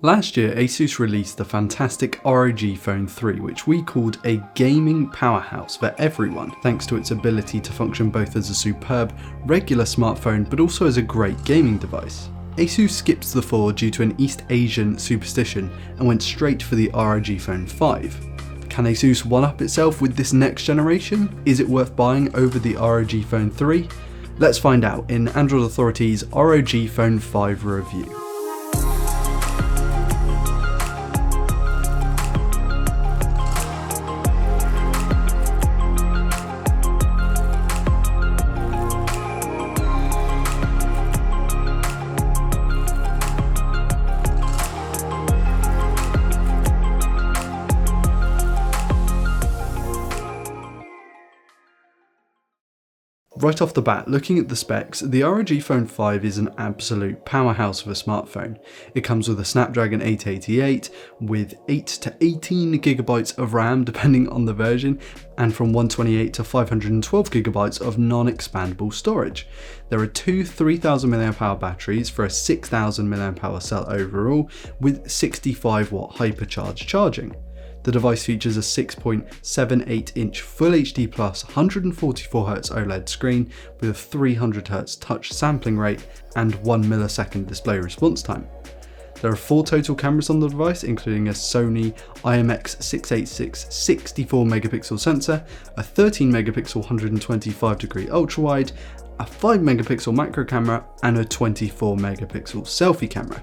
Last year, Asus released the fantastic ROG Phone 3, which we called a gaming powerhouse for everyone, thanks to its ability to function both as a superb, regular smartphone, but also as a great gaming device. Asus skipped the 4 due to an East Asian superstition and went straight for the ROG Phone 5. Can Asus one-up itself with this next generation? Is it worth buying over the ROG Phone 3? Let's find out in Android Authority's ROG Phone 5 review. Right off the bat, looking at the specs, the ROG Phone 5 is an absolute powerhouse of a smartphone. It comes with a Snapdragon 888 with 8 to 18 gigabytes of RAM depending on the version, and from 128 to 512 gigabytes of non-expandable storage. There are two 3000 mAh batteries for a 6000 mAh cell overall with 65 watt hypercharge charging. The device features a 6.78 inch Full HD Plus 144Hz OLED screen with a 300Hz touch sampling rate and 1 millisecond display response time. There are 4 total cameras on the device, including a Sony IMX686 64 megapixel sensor, a 13 megapixel 125 degree ultra wide, a 5 megapixel macro camera, and a 24 megapixel selfie camera.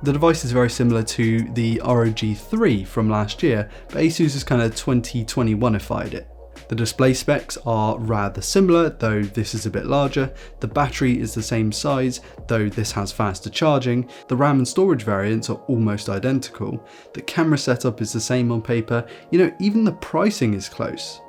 The device is very similar to the ROG 3 from last year, but Asus has kind of 2021ified it. The display specs are rather similar, though this is a bit larger. The battery is the same size, though this has faster charging. The RAM and storage variants are almost identical. The camera setup is the same on paper. Even the pricing is close.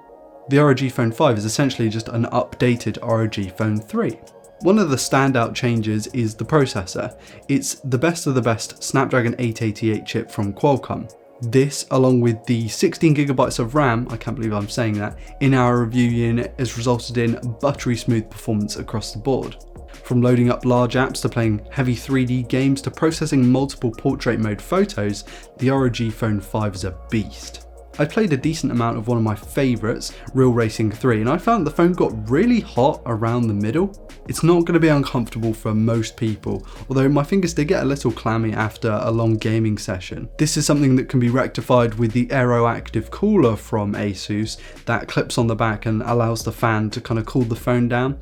The ROG Phone 5 is essentially just an updated ROG Phone 3. One of the standout changes is the processor. It's the best of the best Snapdragon 888 chip from Qualcomm. This, along with the 16GB of RAM, I can't believe I'm saying that, in our review unit has resulted in buttery smooth performance across the board. From loading up large apps to playing heavy 3D games to processing multiple portrait mode photos, the ROG Phone 5 is a beast. I played a decent amount of one of my favourites, Real Racing 3, and I found the phone got really hot around the middle. It's not going to be uncomfortable for most people, although my fingers did get a little clammy after a long gaming session. This is something that can be rectified with the Aeroactive cooler from Asus that clips on the back and allows the fan to kind of cool the phone down.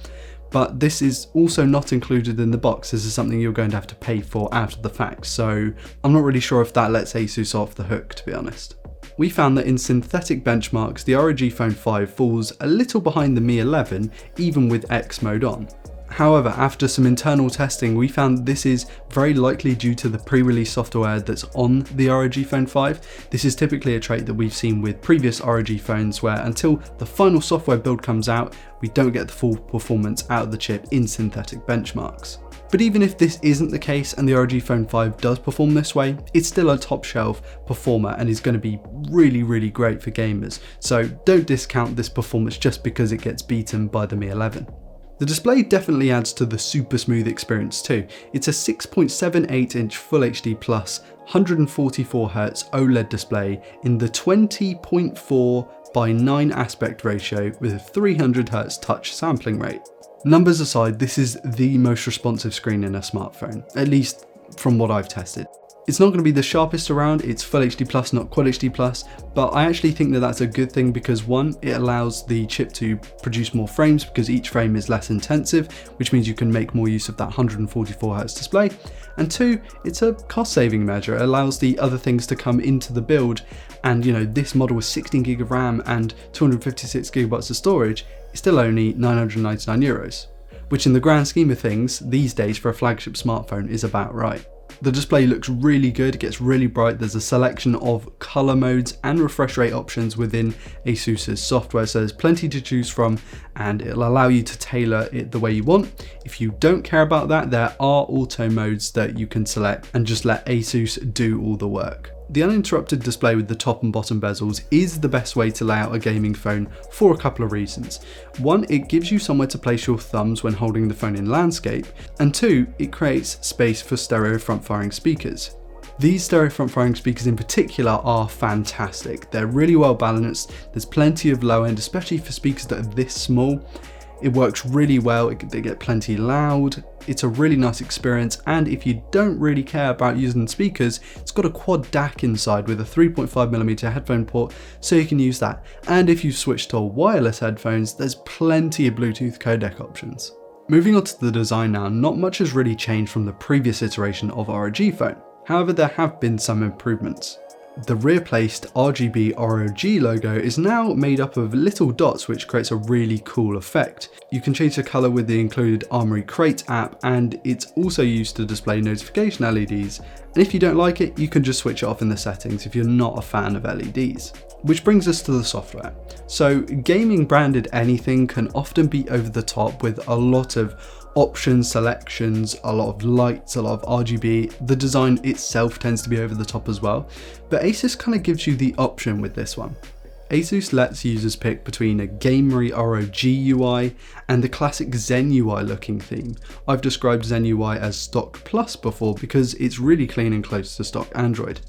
But this is also not included in the box. This is something you're going to have to pay for after the fact, so I'm not really sure if that lets Asus off the hook, to be honest. We found that in synthetic benchmarks, the ROG Phone 5 falls a little behind the Mi 11, even with X mode on. However, after some internal testing, we found this is very likely due to the pre-release software that's on the ROG Phone 5. This is typically a trait that we've seen with previous ROG phones where until the final software build comes out, we don't get the full performance out of the chip in synthetic benchmarks. But even if this isn't the case and the ROG Phone 5 does perform this way, it's still a top shelf performer and is going to be really great for gamers. So don't discount this performance just because it gets beaten by the Mi 11. The display definitely adds to the super smooth experience too. It's a 6.78 inch Full HD Plus 144Hz OLED display in the 20.4:9 aspect ratio with a 300Hz touch sampling rate. Numbers aside, this is the most responsive screen in a smartphone, at least from what I've tested. It's not going to be the sharpest around, it's Full HD Plus, not Quad HD Plus, but I actually think that that's a good thing because one, it allows the chip to produce more frames because each frame is less intensive, which means you can make more use of that 144Hz display, and two, it's a cost saving measure. It allows the other things to come into the build, and this model with 16GB of RAM and 256GB of storage is still only €999, which in the grand scheme of things, these days for a flagship smartphone is about right. The display looks really good, it gets really bright, there's a selection of colour modes and refresh rate options within Asus's software, so there's plenty to choose from and it'll allow you to tailor it the way you want. If you don't care about that, there are auto modes that you can select and just let Asus do all the work. The uninterrupted display with the top and bottom bezels is the best way to lay out a gaming phone for a couple of reasons. One, it gives you somewhere to place your thumbs when holding the phone in landscape, and two, it creates space for stereo front-firing speakers. These stereo front firing speakers in particular are fantastic. They're really well balanced, there's plenty of low end, especially for speakers that are this small. It works really well, they get plenty loud, it's a really nice experience, and if you don't really care about using speakers, it's got a quad DAC inside with a 3.5mm headphone port, so you can use that. And if you switch to wireless headphones, there's plenty of Bluetooth codec options. Moving on to the design now, not much has really changed from the previous iteration of ROG Phone. However, there have been some improvements. The rear-placed RGB ROG logo is now made up of little dots, which creates a really cool effect. You can change the colour with the included Armoury Crate app, and it's also used to display notification LEDs. And if you don't like it, you can just switch it off in the settings if you're not a fan of LEDs. Which brings us to the software. So gaming branded anything can often be over the top with a lot of options, selections, a lot of lights, a lot of RGB. The design itself tends to be over the top as well, but Asus kind of gives you the option with this one. Asus lets users pick between a gamery ROG UI and the classic Zen UI looking theme. I've described Zen UI as stock plus before because it's really clean and close to stock Android,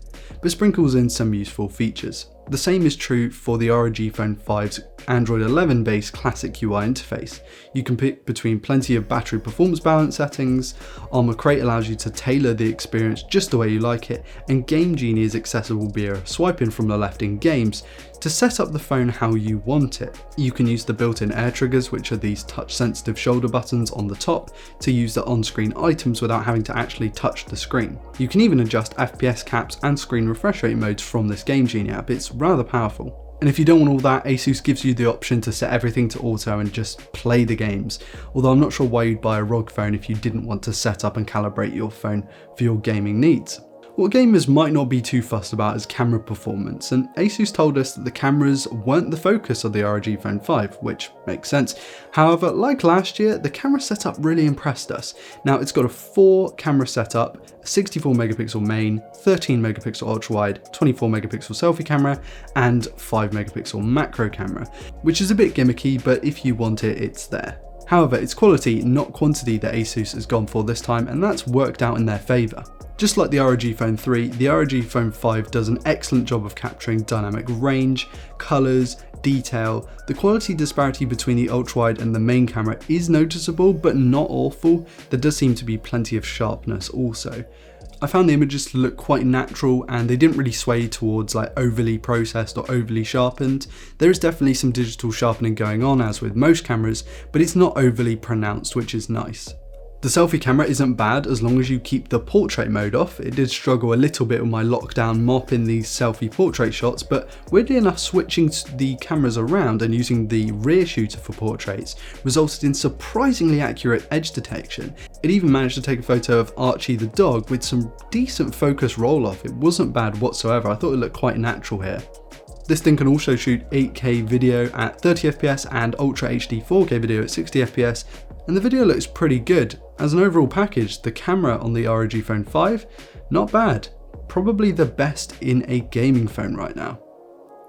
but sprinkles in some useful features. The same is true for the ROG Phone 5's Android 11 based classic UI interface. You can pick between plenty of battery performance balance settings, Armoury Crate allows you to tailor the experience just the way you like it, and Game Genie is accessible via swiping from the left in games to set up the phone how you want it. You can use the built-in air triggers, which are these touch sensitive shoulder buttons on the top, to use the on-screen items without having to actually touch the screen. You can even adjust FPS caps and screen refresh rate modes from this Game Genie app. It's rather powerful. And if you don't want all that, Asus gives you the option to set everything to auto and just play the games. Although I'm not sure why you'd buy a ROG phone if you didn't want to set up and calibrate your phone for your gaming needs. What gamers might not be too fussed about is camera performance, and Asus told us that the cameras weren't the focus of the ROG Phone 5, which makes sense. However, like last year, the camera setup really impressed us. Now it's got a 4 camera setup, a 64 megapixel main, 13 megapixel ultra wide, 24 megapixel selfie camera, and 5 megapixel macro camera, which is a bit gimmicky, but if you want it, it's there. However, it's quality, not quantity that Asus has gone for this time, and that's worked out in their favour. Just like the ROG Phone 3, the ROG Phone 5 does an excellent job of capturing dynamic range, colours, detail. The quality disparity between the ultra-wide and the main camera is noticeable, but not awful. There does seem to be plenty of sharpness also. I found the images to look quite natural, and they didn't really sway towards like overly processed or overly sharpened. There is definitely some digital sharpening going on, as with most cameras, but it's not overly pronounced, which is nice. The selfie camera isn't bad as long as you keep the portrait mode off. It did struggle a little bit with my lockdown mop in these selfie portrait shots, but weirdly enough, switching the cameras around and using the rear shooter for portraits resulted in surprisingly accurate edge detection. It even managed to take a photo of Archie the dog with some decent focus roll off. It wasn't bad whatsoever. I thought it looked quite natural here. This thing can also shoot 8K video at 30 FPS and Ultra HD 4K video at 60 FPS, and the video looks pretty good. As an overall package, the camera on the ROG Phone 5, not bad. Probably the best in a gaming phone right now.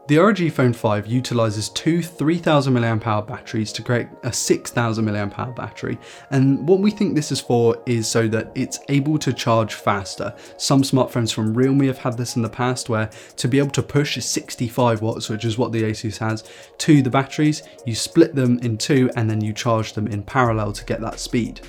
The ROG Phone 5 utilises two 3000 mAh batteries to create a 6000 mAh battery, and what we think this is for is so that it's able to charge faster. Some smartphones from Realme have had this in the past, where to be able to push 65 watts, which is what the Asus has, to the batteries, you split them in two and then you charge them in parallel to get that speed.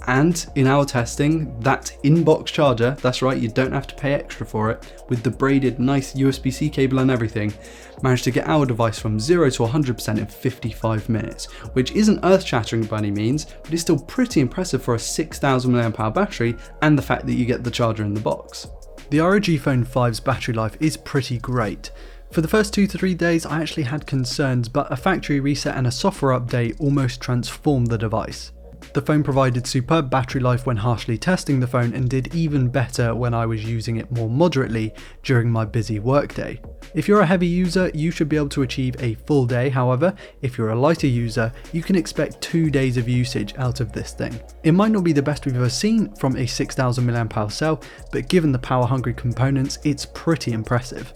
And in our testing, that in-box charger, that's right, you don't have to pay extra for it, with the braided nice USB-C cable and everything, managed to get our device from 0 to 100% in 55 minutes, which isn't earth-shattering by any means, but is still pretty impressive for a 6000 mAh battery and the fact that you get the charger in the box. The ROG Phone 5's battery life is pretty great. For the first 2 to 3 days I actually had concerns, but a factory reset and a software update almost transformed the device. The phone provided superb battery life when harshly testing the phone, and did even better when I was using it more moderately during my busy workday. If you're a heavy user, you should be able to achieve a full day. However, if you're a lighter user, you can expect 2 days of usage out of this thing. It might not be the best we've ever seen from a 6000 mAh cell, but given the power hungry components, it's pretty impressive.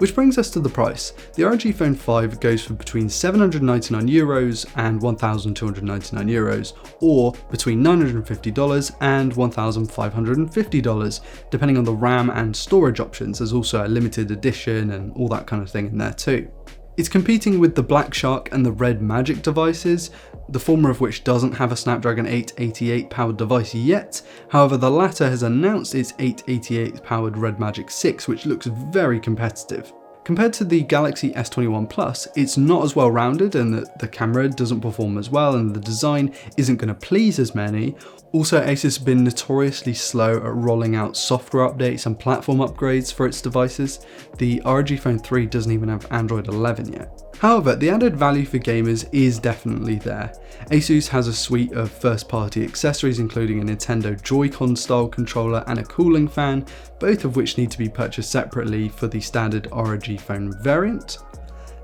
Which brings us to the price. The ROG Phone 5 goes for between €799 and €1,299, or between $950 and $1,550, depending on the RAM and storage options. There's also a limited edition and all that kind of thing in there too. It's competing with the Black Shark and the Red Magic devices, the former of which doesn't have a Snapdragon 888 powered device yet. However, the latter has announced its 888 powered Red Magic 6, which looks very competitive. Compared to the Galaxy S21 Plus, it's not as well rounded, and the camera doesn't perform as well, and the design isn't going to please as many. Also, Asus has been notoriously slow at rolling out software updates and platform upgrades for its devices. The ROG Phone 3 doesn't even have Android 11 yet. However, the added value for gamers is definitely there. Asus has a suite of first-party accessories, including a Nintendo Joy-Con style controller and a cooling fan, both of which need to be purchased separately for the standard ROG Phone variant.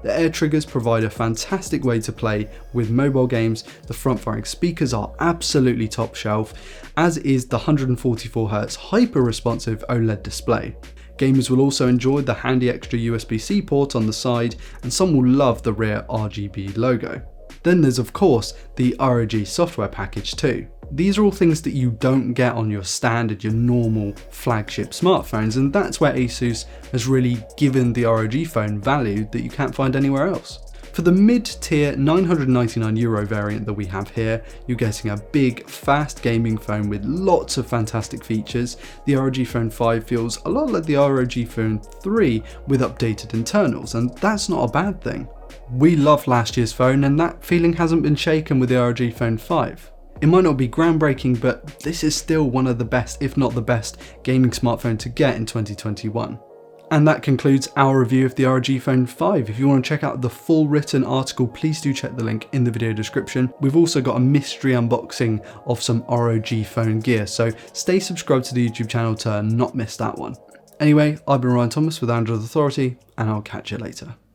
The air triggers provide a fantastic way to play with mobile games. The front-firing speakers are absolutely top shelf, as is the 144Hz hyper-responsive OLED display. Gamers will also enjoy the handy extra USB-C port on the side, and some will love the rear RGB logo. Then there's of course the ROG software package too. These are all things that you don't get on your standard, your normal flagship smartphones, and that's where Asus has really given the ROG Phone value that you can't find anywhere else. For the mid-tier €999 variant that we have here, you're getting a big, fast gaming phone with lots of fantastic features. The ROG Phone 5 feels a lot like the ROG Phone 3 with updated internals, and that's not a bad thing. We loved last year's phone, and that feeling hasn't been shaken with the ROG Phone 5. It might not be groundbreaking, but this is still one of the best, if not the best, gaming smartphone to get in 2021. And that concludes our review of the ROG Phone 5. If you want to check out the full written article, please do check the link in the video description. We've also got a mystery unboxing of some ROG Phone gear, so stay subscribed to the YouTube channel to not miss that one. Anyway, I've been Ryan Thomas with Android Authority, and I'll catch you later.